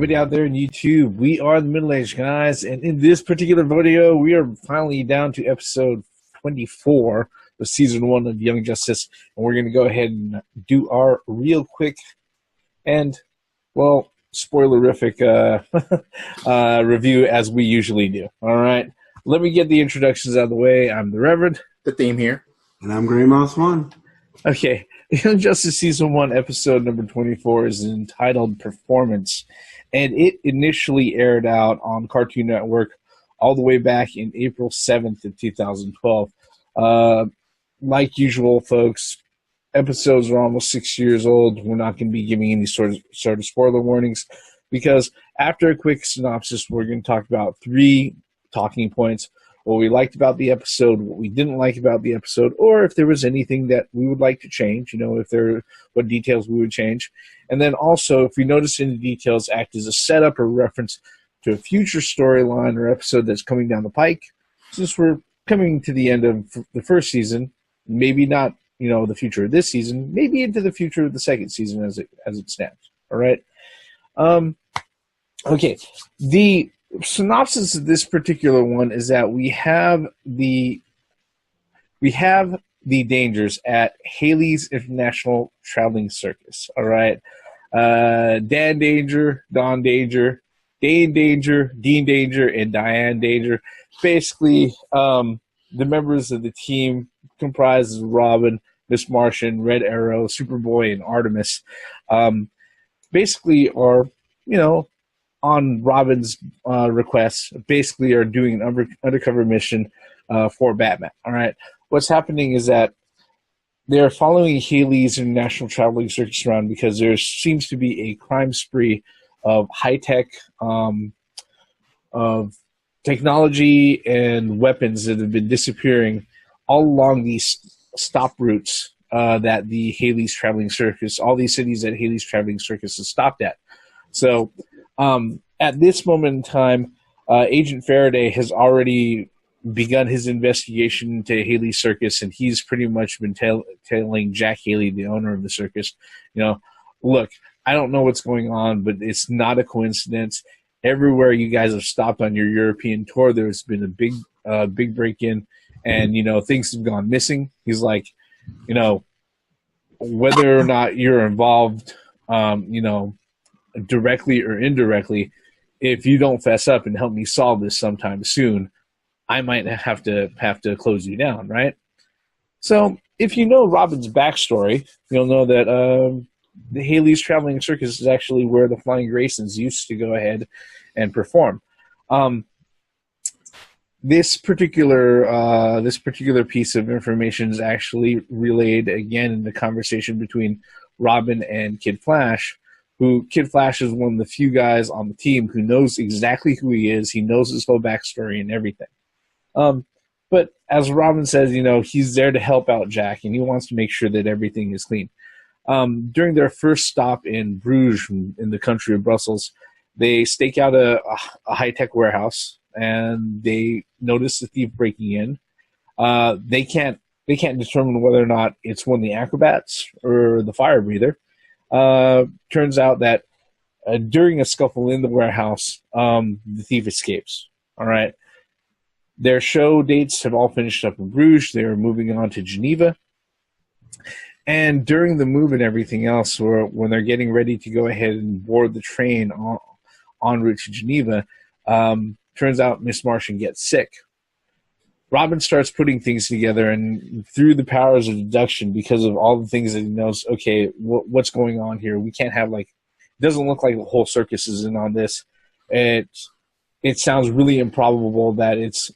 everybody out there in YouTube. We are the Middle-Aged Guys, and in this particular video, we are finally down to episode 24 of Season 1 of Young Justice, and we're going to go ahead and do our real quick and, well, spoilerific review as we usually do. All right, let me get the introductions out of the way. I'm the Reverend. The Theme here. And I'm Grey Mouse One. Okay, Young Justice Season 1, episode number 24 is entitled Performance, and it initially aired out on Cartoon Network all the way back in April 7th of 2012. Like usual, folks, episodes are almost 6 years old. We're not going to be giving any sort of spoiler warnings, because after a quick synopsis, we're going to talk about 3 talking points: what we liked about the episode, what we didn't like about the episode, or if there was anything that we would like to change, what details we would change. And then also, if we notice any details act as a setup or reference to a future storyline or episode that's coming down the pike, since we're coming to the end of the first season, maybe not, the future of this season, maybe into the future of the second season as it stands. All right. Okay. The synopsis of this particular one is that we have the Dangers at Haley's International Traveling Circus. All right, Dan Danger, Don Danger, Dane Danger, Dean Danger, and Diane Danger. Basically, the members of the team comprises Robin, Miss Martian, Red Arrow, Superboy, and Artemis. Basically, are on Robin's request, basically are doing an undercover mission for Batman. All right. What's happening is that they're following Haley's International Traveling Circus around because there seems to be a crime spree of high-tech, of technology and weapons that have been disappearing all along these stop routes that the Haley's Traveling Circus, all these cities that Haley's Traveling Circus has stopped at. So, at this moment in time, Agent Faraday has already begun his investigation into Haley's circus, and he's pretty much been telling Jack Haley, the owner of the circus, look, I don't know what's going on, but it's not a coincidence. Everywhere you guys have stopped on your European tour, there's been a big break-in, and, things have gone missing. He's like, whether or not you're involved, directly or indirectly, if you don't fess up and help me solve this sometime soon, I might have to close you down, right? So if you know Robin's backstory, you'll know that the Haley's Traveling Circus is actually where the Flying Graysons used to go ahead and perform. This particular piece of information is actually relayed again in the conversation between Robin and Kid Flash, who Kid Flash is one of the few guys on the team who knows exactly who he is. He knows his whole backstory and everything. But as Robin says, he's there to help out Jack, and he wants to make sure that everything is clean. During their first stop in Bruges, in the country of Brussels, they stake out a high-tech warehouse, and they notice the thief breaking in. They can't determine whether or not it's one of the acrobats or the fire breather. Turns out that during a scuffle in the warehouse, the thief escapes. All right. Their show dates have all finished up in Bruges. They're moving on to Geneva. And during the move and everything else, or when they're getting ready to go ahead and board the train en route to Geneva, turns out Miss Martian gets sick. Robin starts putting things together, and through the powers of deduction, because of all the things that he knows, okay, what's going on here? We can't have, it doesn't look like the whole circus is in on this. It sounds really improbable that it's,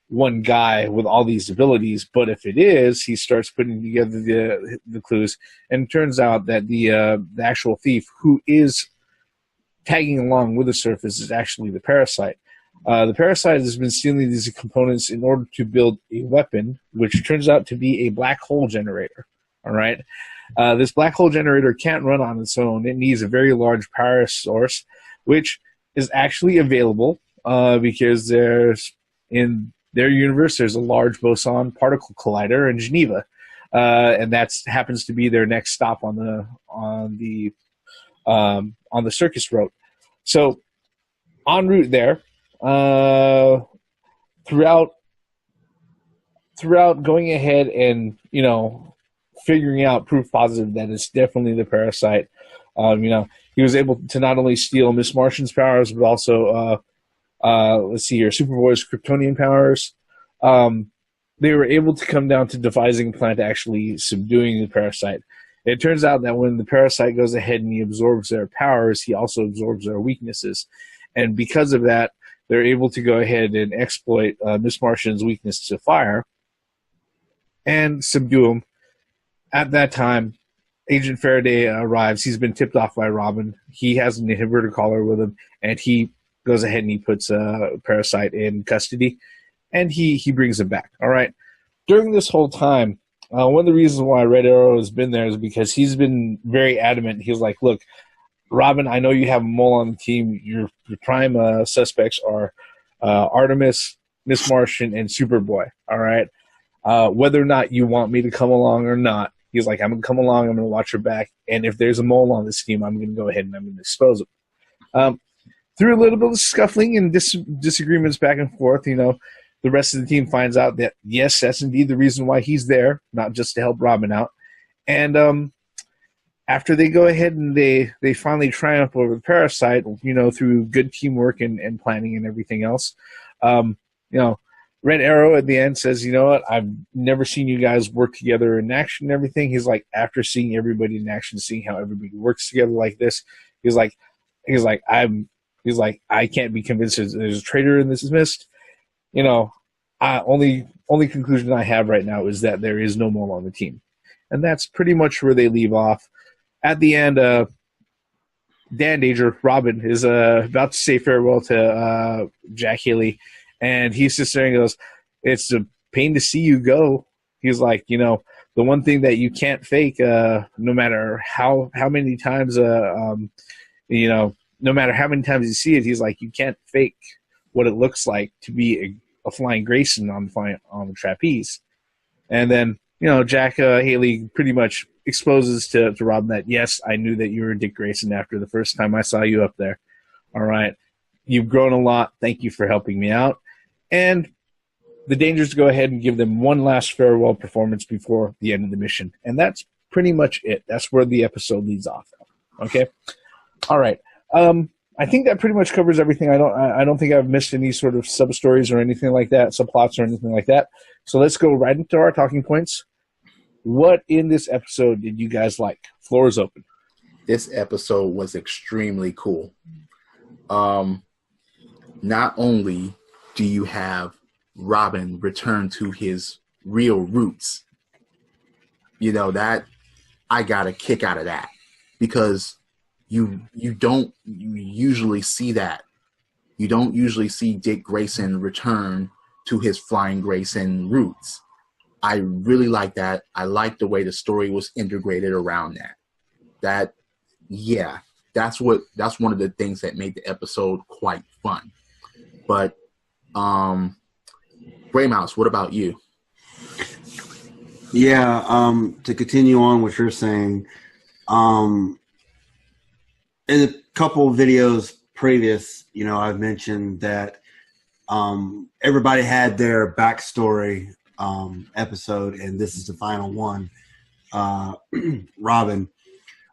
one guy with all these abilities, but if it is, he starts putting together the clues, and it turns out that the actual thief who is tagging along with the surface is actually the Parasite. The Parasite has been stealing these components in order to build a weapon, which turns out to be a black hole generator. All right. This black hole generator can't run on its own. It needs a very large power source, which is actually available because in their universe, there's a large boson particle collider in Geneva, and that happens to be their next stop on the circus route. So en route there, throughout going ahead and figuring out proof positive that it's definitely the parasite. He was able to not only steal Miss Martian's powers, but also let's see here, Superboy's Kryptonian powers. They were able to come down to devising a plan to actually subduing the parasite. It turns out that when the parasite goes ahead and he absorbs their powers, he also absorbs their weaknesses. And because of that, they're able to go ahead and exploit Miss Martian's weakness to fire and subdue him. At that time, Agent Faraday arrives. He's been tipped off by Robin. He has an inhibitor collar with him, and he goes ahead and he puts Parasite in custody, and he brings him back. All right. During this whole time, one of the reasons why Red Arrow has been there is because he's been very adamant. He's like, look, Robin, I know you have a mole on the team. Your prime suspects are Artemis, Miss Martian, and Superboy. All right. Whether or not you want me to come along or not, he's like, I'm going to come along. I'm going to watch your back. And if there's a mole on this team, I'm going to go ahead and I'm going to expose him. Through a little bit of scuffling and disagreements back and forth, the rest of the team finds out that, yes, that's indeed the reason why he's there, not just to help Robin out. And after they go ahead and they finally triumph over the parasite, through good teamwork and planning and everything else, Red Arrow at the end says, you know what, I've never seen you guys work together in action and everything. He's like, after seeing everybody in action, seeing how everybody works together like this, he's like, I can't be convinced there's a traitor in this mist. Only conclusion I have right now is that there is no mole on the team. And that's pretty much where they leave off. At the end, Dan Danger, Robin, is about to say farewell to Jack Haley. And he's just saying, goes, it's a pain to see you go. He's like, the one thing that you can't fake, no matter how many times, no matter how many times you see it, he's like, you can't fake what it looks like to be a flying Grayson on the trapeze. And then, Jack Haley pretty much exposes to Robin that, yes, I knew that you were Dick Grayson after the first time I saw you up there. All right. You've grown a lot. Thank you for helping me out. And the Dangers go ahead and give them one last farewell performance before the end of the mission. And that's pretty much it. That's where the episode leads off. Okay? All right. I think that pretty much covers everything. I don't think I've missed any sort of sub-stories or anything like that, subplots or anything like that. So let's go right into our talking points. What in this episode did you guys like? Floor is open. This episode was extremely cool. Not only do you have Robin return to his real roots, that I got a kick out of that, because you don't usually see that. You don't usually see Dick Grayson return to his Flying Grayson roots. I really like that. I like the way the story was integrated around that. That's one of the things that made the episode quite fun. But Gray Mouse, what about you? Yeah, to continue on what you're saying, in a couple of videos previous, I've mentioned that everybody had their backstory episode, and this is the final one, Robin.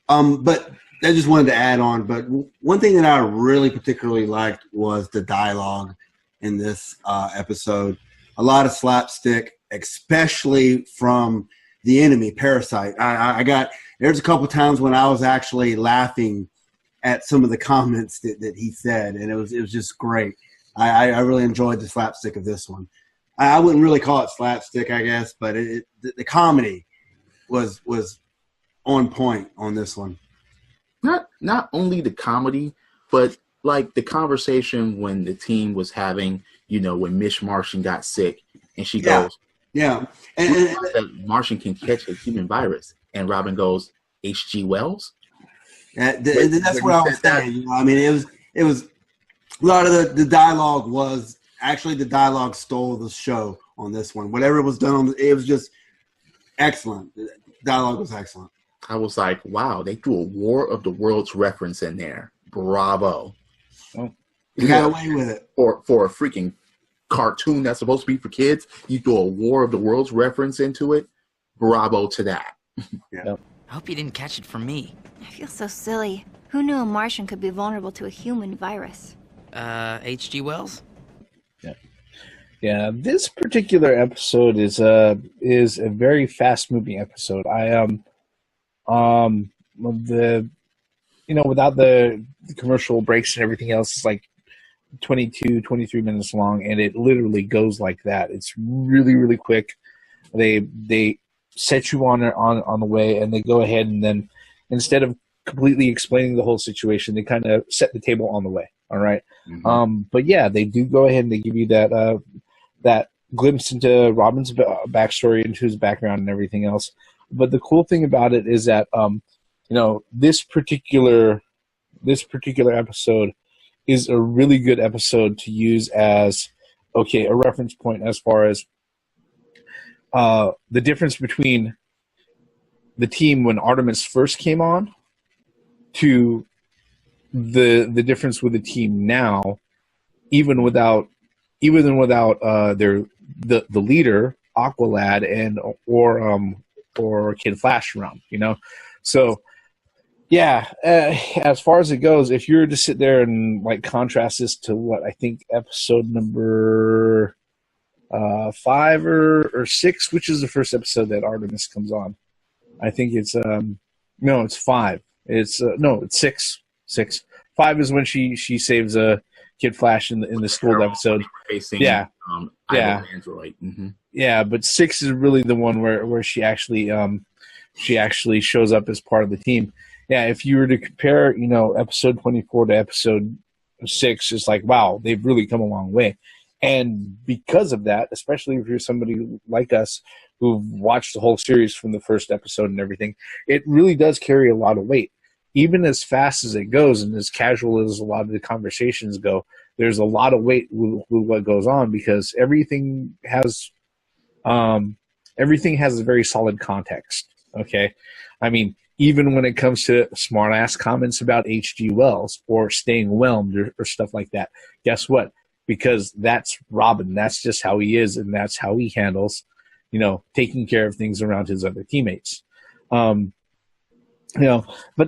But I just wanted to add on, but one thing that I really particularly liked was the dialogue in this episode. A lot of slapstick, especially from the enemy, Parasite. There's a couple times when I was actually laughing at some of the comments that he said, and it was just great. I really enjoyed the slapstick of this one. I wouldn't really call it slapstick, I guess, but the comedy was on point on this one. Not only the comedy, but like the conversation when the team was having, when Miss Martian got sick, and she goes, "Yeah, and that Martian can catch a human virus," and Robin goes, "H.G. Wells." That's what I was saying. It was a lot of the dialogue was actually the dialogue stole the show on this one. Whatever was done it was just excellent. The dialogue was excellent. I was like, wow, they threw a War of the Worlds reference in there. Bravo. Oh. You got away with it. For a freaking cartoon that's supposed to be for kids, you throw a War of the Worlds reference into it. Bravo to that. Yeah. I hope you didn't catch it from me. I feel so silly. Who knew a Martian could be vulnerable to a human virus? H.G. Wells? Yeah, this particular episode is a very fast moving episode. Without the commercial breaks and everything else, it's like 22, 23 minutes long, and it literally goes like that. It's really, really quick. They set you on the way, and they go ahead and then, instead of completely explaining the whole situation, they kind of set the table on the way. All right. Mm-hmm. But yeah, they do go ahead and they give you that glimpse into Robin's backstory, into his background and everything else. But the cool thing about it is that, this particular episode is a really good episode to use as, a reference point as far as the difference between the team when Artemis first came on to the difference with the team now, even without the leader Aqualad and or Kid Flash around, So yeah, as far as it goes, if you were to sit there and like contrast this to what I think episode number 5 or 6, which is the first episode that Artemis comes on, I think it's it's 5. It's 6. 6. 5 is when she saves Kid Flash in the school episode. Facing, yeah. Android. Mm-hmm. Yeah, but 6 is really the one where she actually shows up as part of the team. Yeah, if you were to compare, episode 24 to episode 6, it's like, wow, they've really come a long way. And because of that, especially if you're somebody like us who've watched the whole series from the first episode and everything, it really does carry a lot of weight. Even as fast as it goes and as casual as a lot of the conversations go, there's a lot of weight with what goes on, because everything has a very solid context. Okay, I mean, even when it comes to smart-ass comments about H.G. Wells or staying whelmed or stuff like that, guess what? Because that's Robin. That's just how he is, and that's how he handles, taking care of things around his other teammates. But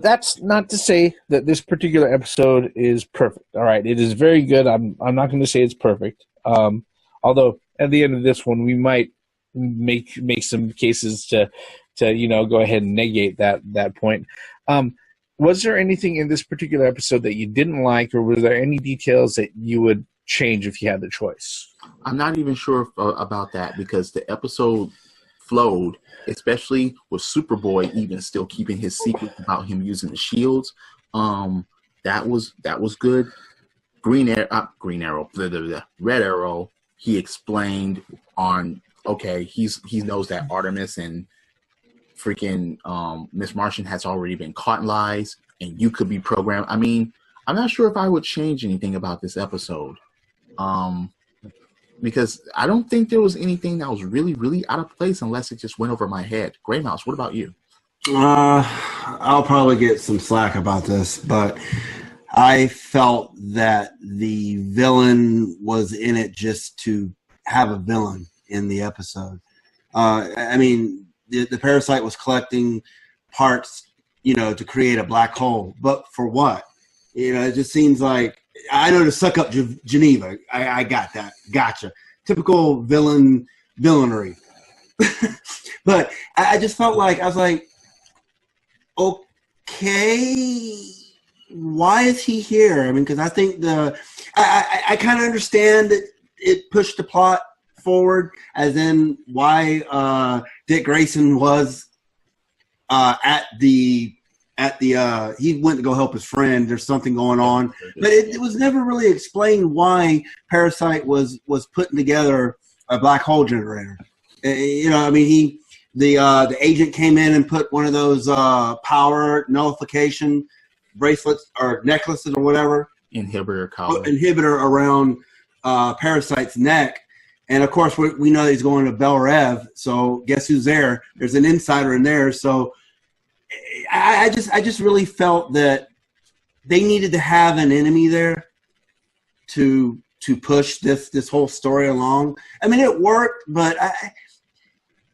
that's not to say that this particular episode is perfect. All right, it is very good. I'm not going to say it's perfect. Although at the end of this one, we might make some cases to go ahead and negate that point. Was there anything in this particular episode that you didn't like, or were there any details that you would change if you had the choice? I'm not even sure about that, because the episode flowed, especially with Superboy even still keeping his secret about him using the shields. That was good. Red Arrow, he explained on, he knows that Artemis and freaking Miss Martian has already been caught in lies, and you could be programmed. I mean, I'm not sure if I would change anything about this episode. Because I don't think there was anything that was really, really out of place, unless it just went over my head. Gray Mouse, what about you? I'll probably get some slack about this, but I felt that the villain was in it just to have a villain in the episode. I mean, the parasite was collecting parts, to create a black hole, but for what? It just seems like, I know, to suck up Geneva. I got that. Gotcha. Typical villainy. But I just felt like, I was like, okay, why is he here? I mean, because I think I kind of understand that it pushed the plot forward, as in why Dick Grayson was he went to go help his friend. There's something going on, but it was never really explained why Parasite was putting together a black hole generator. I mean, the agent came in and put one of those power nullification bracelets or necklaces or whatever inhibitor around Parasite's neck. And of course, we know he's going to Bel Rev. So guess who's there? There's an insider in there. So I just really felt that they needed to have an enemy there, to push this whole story along. I mean, it worked, but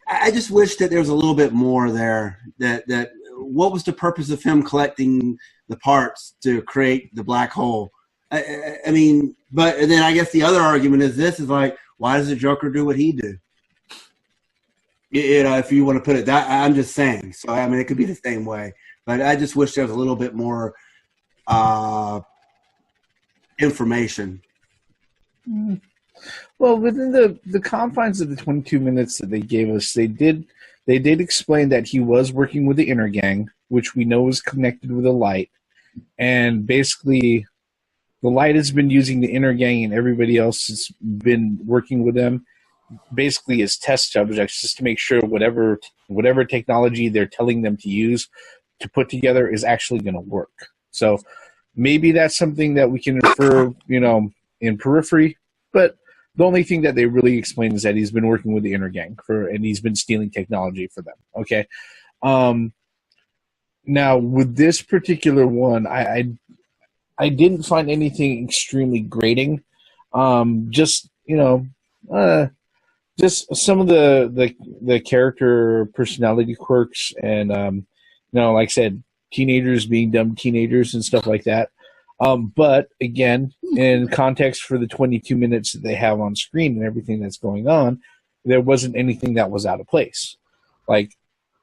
I just wish that there was a little bit more there. That what was the purpose of him collecting the parts to create the black hole? I mean, but then I guess the other argument is this is like, why does the Joker do what he do? You know, if you want to put it that, I'm just saying. So I mean, it could be the same way, but I just wish there was a little bit more information. Well, within the confines of the 22 minutes that they gave us, they did explain that he was working with the Inner Gang, which we know is connected with the Light, and basically the Light has been using the Inner Gang and everybody else has been working with them basically as test subjects just to make sure whatever technology they're telling them to use to put together is actually going to work. So maybe that's something that we can infer, you know, in periphery, but the only thing that they really explain is that he's been working with the Inner Gang and he's been stealing technology for them. Okay. Now with this particular one, I didn't find anything extremely grating. Just, you know, just some of the character personality quirks and, you know, like I said, teenagers being dumb teenagers and stuff like that. But again, in context for the 22 minutes that they have on screen and everything that's going on, there wasn't anything that was out of place. Like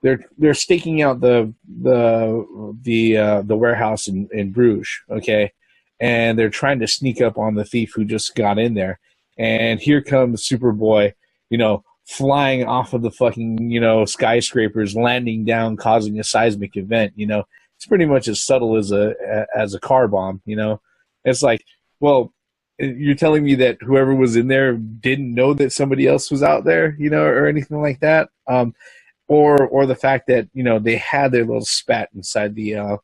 they're staking out the warehouse in Bruges, okay, and they're trying to sneak up on the thief who just got in there, and here comes Superboy, you know, flying off of the fucking, you know, skyscrapers, landing down, causing a seismic event, you know. It's pretty much as subtle as a car bomb, you know. It's like, well, you're telling me that whoever was in there didn't know that somebody else was out there, you know, or anything like that, or the fact that, you know, they had their little spat inside the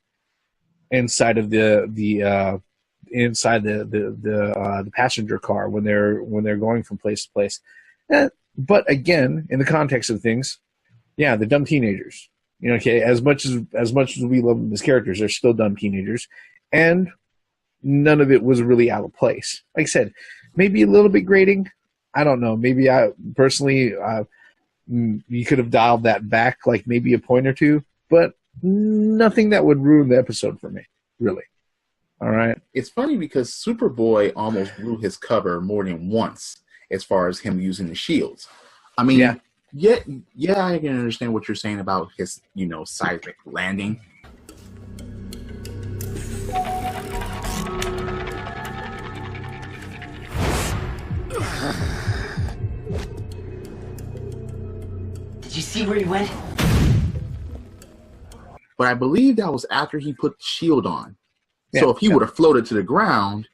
passenger car when they're going from place to place. But again, in the context of things, yeah, they're dumb teenagers. You know, okay, as much as we love them as characters, they're still dumb teenagers, and none of it was really out of place. Like I said, maybe a little bit grating. I don't know. Maybe I personally, you could have dialed that back, like maybe a point or two, but nothing that would ruin the episode for me, really. All right. It's funny because Superboy almost blew his cover more than once as far as him using the shields. I mean. Yeah. Yeah, I can understand what you're saying about his, you know, seismic landing. Did you see where he went? But I believe that was after he put the shield on. Yeah, so if he would have floated to the ground,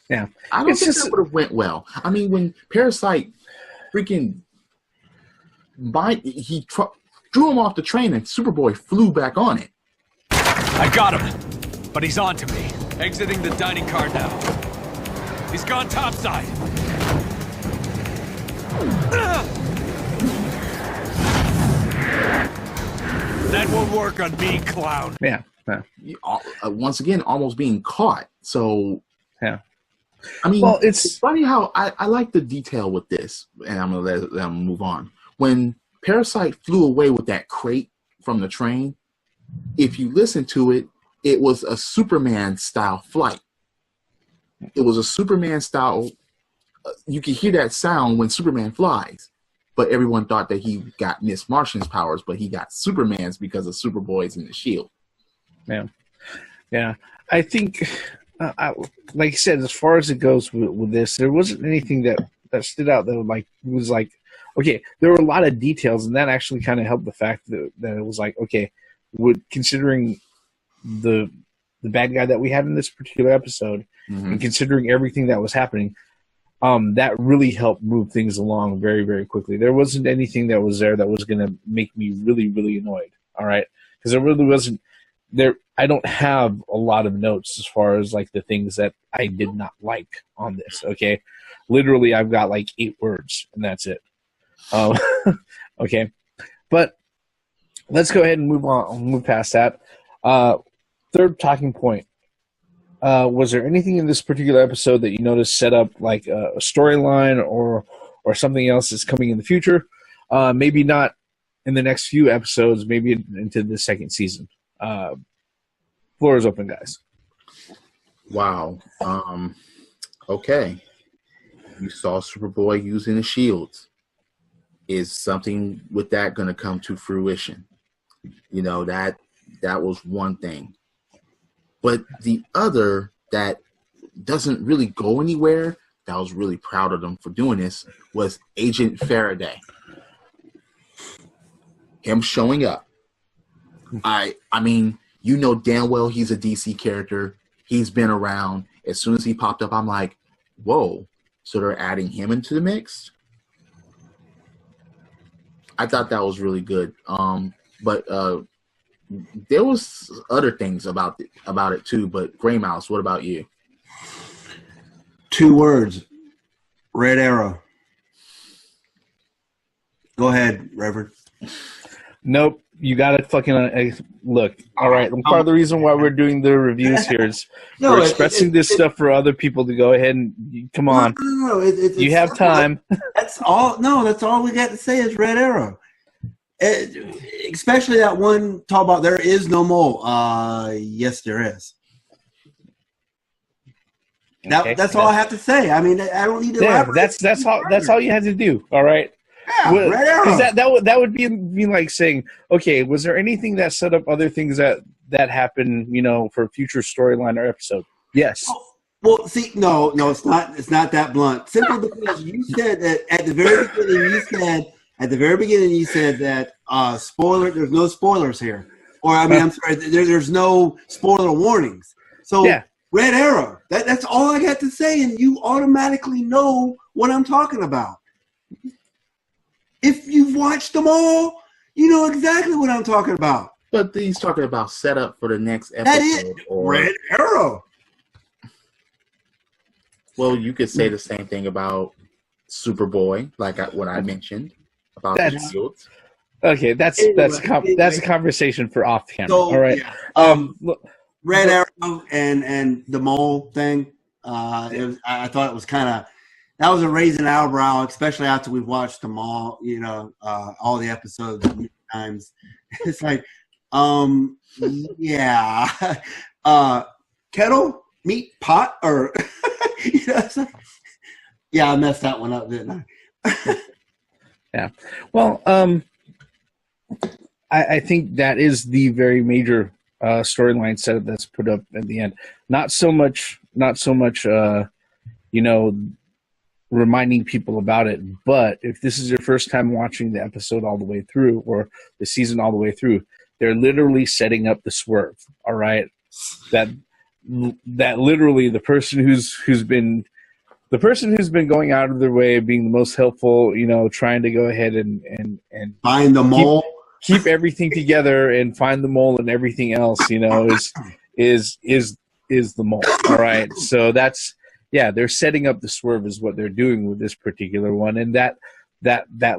yeah, I don't think that would have went well. I mean, when Parasite freaking he drew him off the train and Superboy flew back on it. I got him, but he's on to me. Exiting the dining car now. He's gone topside. That won't work on me, clown. Yeah. Once again, almost being caught. So yeah. I mean, well, it's funny how I like the detail with this, and I'm gonna let them move on. When Parasite flew away with that crate from the train, if you listen to it, it was a Superman style flight. It was a Superman style. You can hear that sound when Superman flies, but everyone thought that he got Miss Martian's powers, but he got Superman's because of Superboy's in the shield. Yeah. I think. Like I said, as far as it goes with this, there wasn't anything that stood out that was like, okay, there were a lot of details, and that actually kind of helped the fact that it was like, okay, considering the bad guy that we had in this particular episode, and considering everything that was happening, that really helped move things along very, very quickly. There wasn't anything that was there that was going to make me really, really annoyed, all right? Because there really wasn't. I don't have a lot of notes as far as like the things that I did not like on this. Okay, literally, I've got like 8 words, and that's it. Okay, but let's go ahead and move on. Move past that. Third talking point: was there anything in this particular episode that you noticed set up like a storyline or something else that's coming in the future? Maybe not in the next few episodes, maybe into the second season. Floor is open, guys. Wow. Okay. You saw Superboy using the shields. Is something with that going to come to fruition? You know, that was one thing. But the other that doesn't really go anywhere, that I was really proud of them for doing this, was Agent Faraday. Him showing up. I mean, you know damn well he's a DC character. He's been around. As soon as he popped up, I'm like, whoa. So they're adding him into the mix? I thought that was really good. But there was other things about it too. But Gray Mouse, what about you? 2 words. Red Arrow. Go ahead, Reverend. Nope. You got to fucking look. All right. Part of the reason why we're doing the reviews here is we're expressing this stuff for other people to go ahead and come on. No, you have time. That's all. No, that's all we got to say is Red Arrow. Especially that one talk about there is no mole. Yes, there is. That's all I have to say. I mean, I don't need to. Yeah, that's all you had to do. All right. Yeah, Red Arrow. That would be like saying, okay, was there anything that set up other things that happened, you know, for future storyline or episode? Yes. Well, see, no, it's not. It's not that blunt. Simply because you said that at the very beginning. You said that spoiler. There's no spoilers here, or I mean, I'm sorry. There's no spoiler warnings. So yeah. Red Arrow. That's all I got to say, and you automatically know what I'm talking about. If you've watched them all, you know exactly what I'm talking about. But he's talking about setup for the next episode. That is Red Arrow. Well, you could say the same thing about Superboy, like what I mentioned about the shields. Okay, that's a conversation for off camera. So, all right. Yeah. Red Arrow and the mole thing. I thought it was kind of. That was a raising eyebrow, especially after we've watched them all, you know, all the episodes many times. It's like, yeah. Kettle, meat, pot, or, you know, it's like, yeah, I messed that one up, didn't I? Yeah. Well, I think that is the very major storyline setup that's put up at the end. Not so much, you know, reminding people about it, but if this is your first time watching the episode all the way through or the season all the way through, they're literally setting up the swerve. All right, that literally the person who's been going out of their way, being the most helpful, you know, trying to go ahead and find the mole, keep everything together and find the mole and everything else, you know, is the mole. All right, so that's. Yeah, they're setting up the swerve is what they're doing with this particular one. And that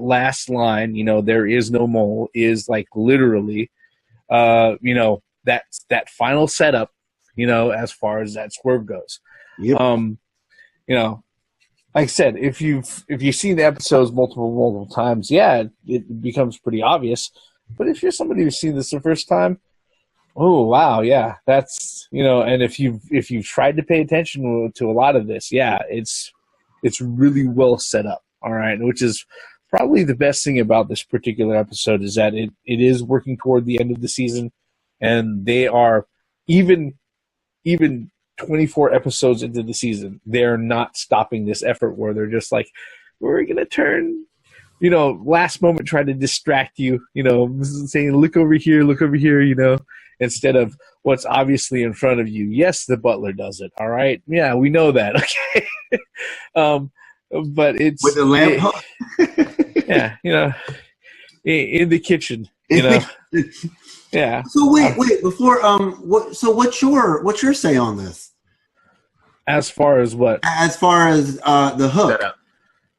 last line, you know, there is no mole, is like literally, you know, that final setup, you know, as far as that swerve goes. Yep. You know, like I said, if you've seen the episodes multiple times, yeah, it becomes pretty obvious. But if you're somebody who's seen this the first time, oh wow, yeah, that's, you know, and if you've tried to pay attention to a lot of this, yeah, it's really well set up, all right, which is probably the best thing about this particular episode is that it is working toward the end of the season, and they are even 24 episodes into the season, they're not stopping this effort where they're just like, we're gonna turn, you know, last moment trying to distract you, you know, saying look over here, you know, instead of what's obviously in front of you. Yes, the butler does it. All right. Yeah, we know that. Okay. But it's with the lamp. Yeah, you know, in the kitchen, you know. Yeah. So wait, before what's your say on this? As far as what? As far as the hook.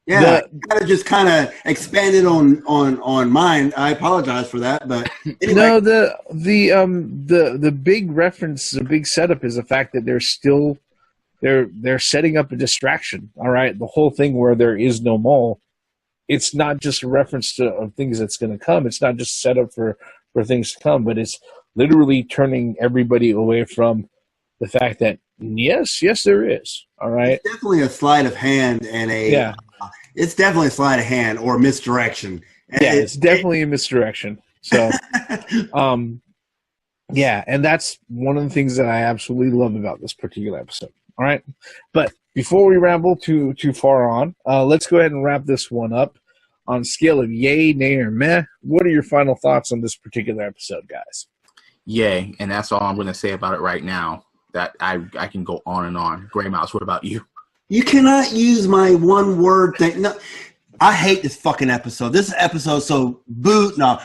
Yeah, kind of just kind of expanded on mine. I apologize for that, but anyway. No, the big reference, the big setup is the fact that they're setting up a distraction. All right, the whole thing where there is no mole, it's not just a reference to of things that's going to come. It's not just set up for things to come, but it's literally turning everybody away from the fact that yes, there is. All right, it's definitely a sleight of hand it's definitely a sleight of hand or misdirection. Yeah, it's definitely a misdirection. So, yeah, and that's one of the things that I absolutely love about this particular episode. All right, but before we ramble too far on, let's go ahead and wrap this one up. On a scale of yay, nay, or meh, what are your final thoughts on this particular episode, guys? Yay, and that's all I'm going to say about it right now. That I can go on and on. Gray Mouse, what about you? You cannot use my one word thing. No, I hate this fucking episode. This episode so No,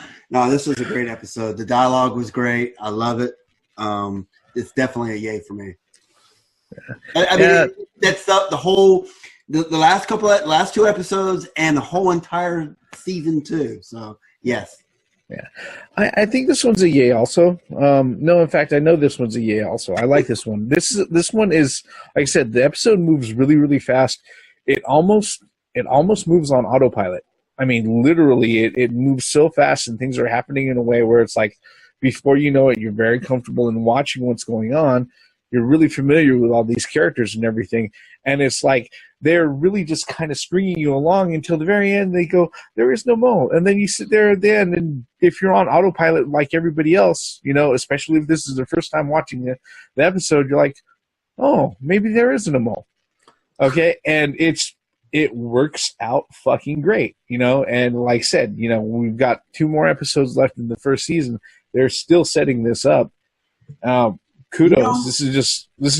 this was a great episode. The dialogue was great. I love it. It's definitely a yay for me. I mean, that's the whole the last two episodes and the whole entire season 2. So yes. Yeah, I think this one's a yay also. No, in fact, I know this one's a yay also. I like this one. This one is, like I said, the episode moves really, really fast. It almost moves on autopilot. I mean, literally, it moves so fast and things are happening in a way where it's like, before you know it, you're very comfortable in watching what's going on. You're really familiar with all these characters and everything. And it's like they're really just kind of stringing you along until the very end. They go, there is no mole. And then you sit there at the end, and if you're on autopilot like everybody else, you know, especially if this is the first time watching the episode, you're like, oh, maybe there isn't a mole. Okay? And it works out fucking great, you know? And like I said, you know, we've got 2 more episodes left in the first season. They're still setting this up. Kudos. You know, this is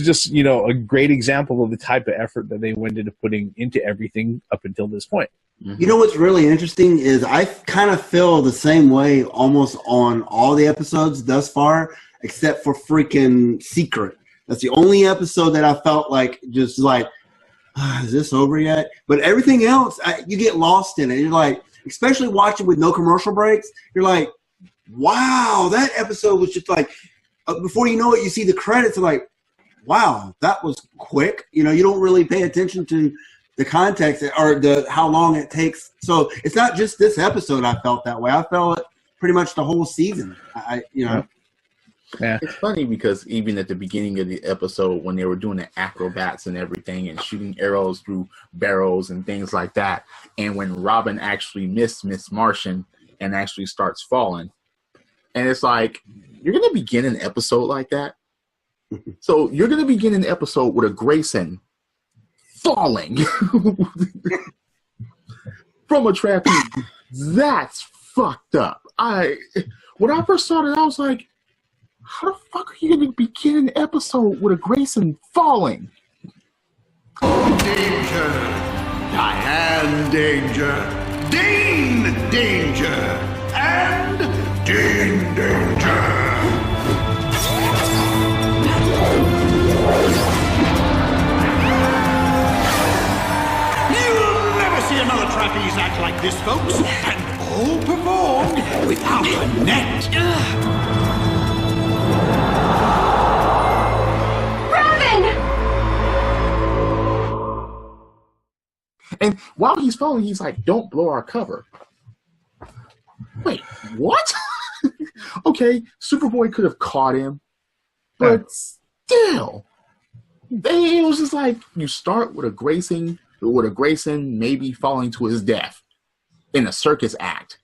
just you know, a great example of the type of effort that they went into putting into everything up until this point. You know what's really interesting is I kind of feel the same way almost on all the episodes thus far, except for freaking Secret. That's the only episode that I felt like just like, is this over yet? But everything else, you get lost in it. You're like, especially watching with no commercial breaks, you're like, wow, that episode was just like, before you know it, you see the credits, like, wow, that was quick. You know, you don't really pay attention to the context or how long it takes. So it's not just this episode I felt that way. I felt it pretty much the whole season. Yeah. It's funny because even at the beginning of the episode when they were doing the acrobats and everything and shooting arrows through barrels and things like that, and when Robin actually missed Miss Martian and actually starts falling, and it's like, you're going to begin an episode like that? So you're going to begin an episode with a Grayson falling from a trapeze. That's fucked up. When I first started, I was like, how the fuck are you going to begin an episode with a Grayson falling? Danger! Diane Danger! Dean Danger! And Dean Danger! You'll never see another trapeze act like this, folks. And all performed without a net. And while he's falling, he's like, don't blow our cover. Wait, what? Okay, Superboy could have caught him, but still. It was just like, you start with a Grayson maybe falling to his death in a circus act.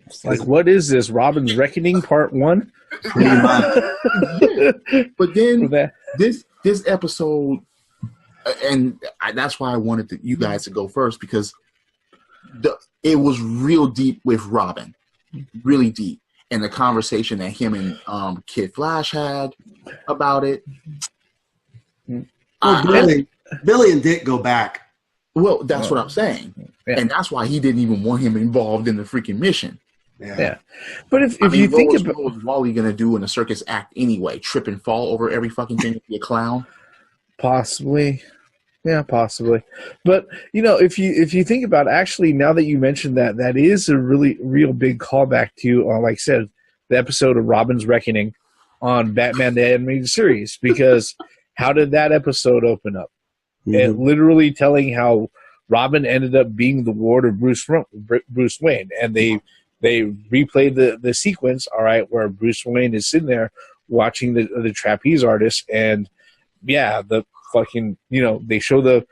It's like, what is this? Robin's Reckoning Part 1? Yeah. But then this episode, and that's why I wanted you guys to go first, because it was real deep with Robin, really deep, and the conversation that him and Kid Flash had about it. Well, Billy and Dick go back. Well, that's what I'm saying, and that's why he didn't even want him involved in the freaking mission. Yeah. But if you think about what was Wally gonna do in a circus act anyway, trip and fall over every fucking thing to be a clown? Possibly. Yeah, possibly. But if you think about it, actually, now that you mentioned that, that is a really real big callback to, like I said, the episode of Robin's Reckoning on Batman the Animated Series. Because how did that episode open up? It literally telling how Robin ended up being the ward of Bruce Wayne, and they replayed the sequence. All right, where Bruce Wayne is sitting there watching the trapeze artist, and yeah, the fucking they show the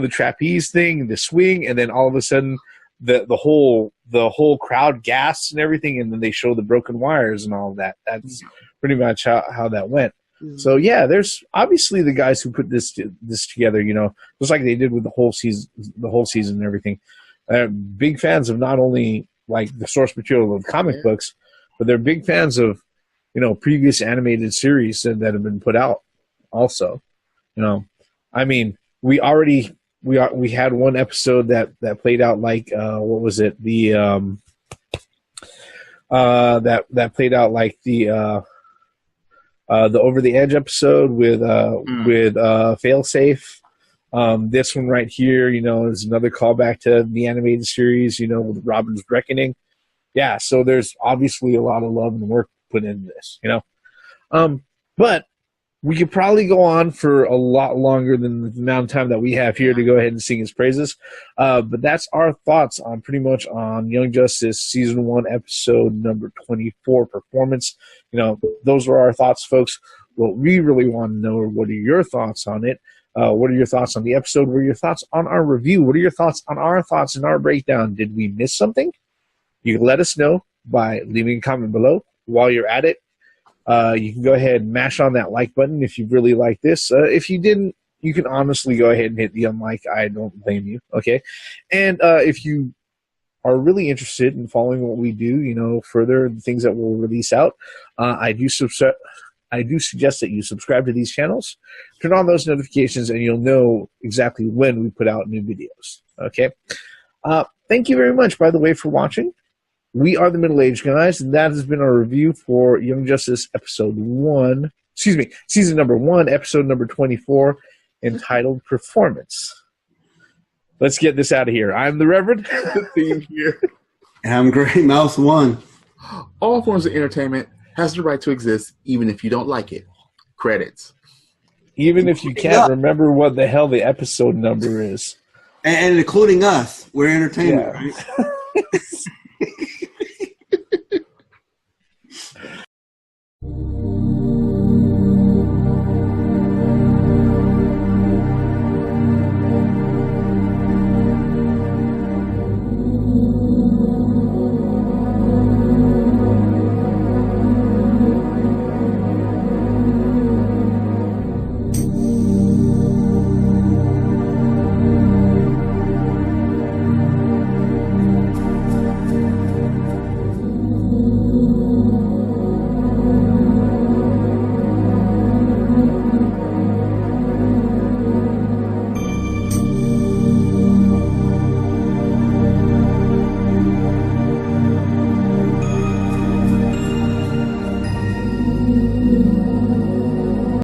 trapeze thing, the swing, and then all of a sudden the whole crowd gasps and everything, and then they show the broken wires and all of that. That's pretty much how that went. So yeah, there's obviously the guys who put this together, just like they did with the whole season and everything. Big fans of not only like the source material of comic books, but they're big fans of previous animated series that have been put out also. I mean, we had one episode that played out like what was it, the that played out like the Over the Edge episode with Failsafe. This one right here, is another callback to the animated series, with Robin's Reckoning. Yeah, so there's obviously a lot of love and work put into this, but we could probably go on for a lot longer than the amount of time that we have here to go ahead and sing his praises. But that's our thoughts on pretty much on Young Justice Season 1, Episode number 24, Performance. Those are our thoughts, folks. What we really want to know are what are your thoughts on it? What are your thoughts on the episode? What are your thoughts on our review? What are your thoughts on our thoughts and our breakdown? Did we miss something? You can let us know by leaving a comment below. While you're at it, you can go ahead and mash on that like button if you really like this. If you didn't, you can honestly go ahead and hit the unlike. I don't blame you, okay? And if you are really interested in following what we do, further the things that we'll release out, I do suggest that you subscribe to these channels, turn on those notifications, and you'll know exactly when we put out new videos, okay? Thank you very much, by the way, for watching. We are the Middle-Aged Guys, and that has been our review for Young Justice Season number 1, Episode number 24, entitled Performance. Let's get this out of here. I'm the Reverend. Theme here. And I'm Gray Mouse 1. All forms of entertainment has the right to exist, even if you don't like it. Credits. Even if you can't remember what the hell the episode number is. And including us. We're entertainment, right?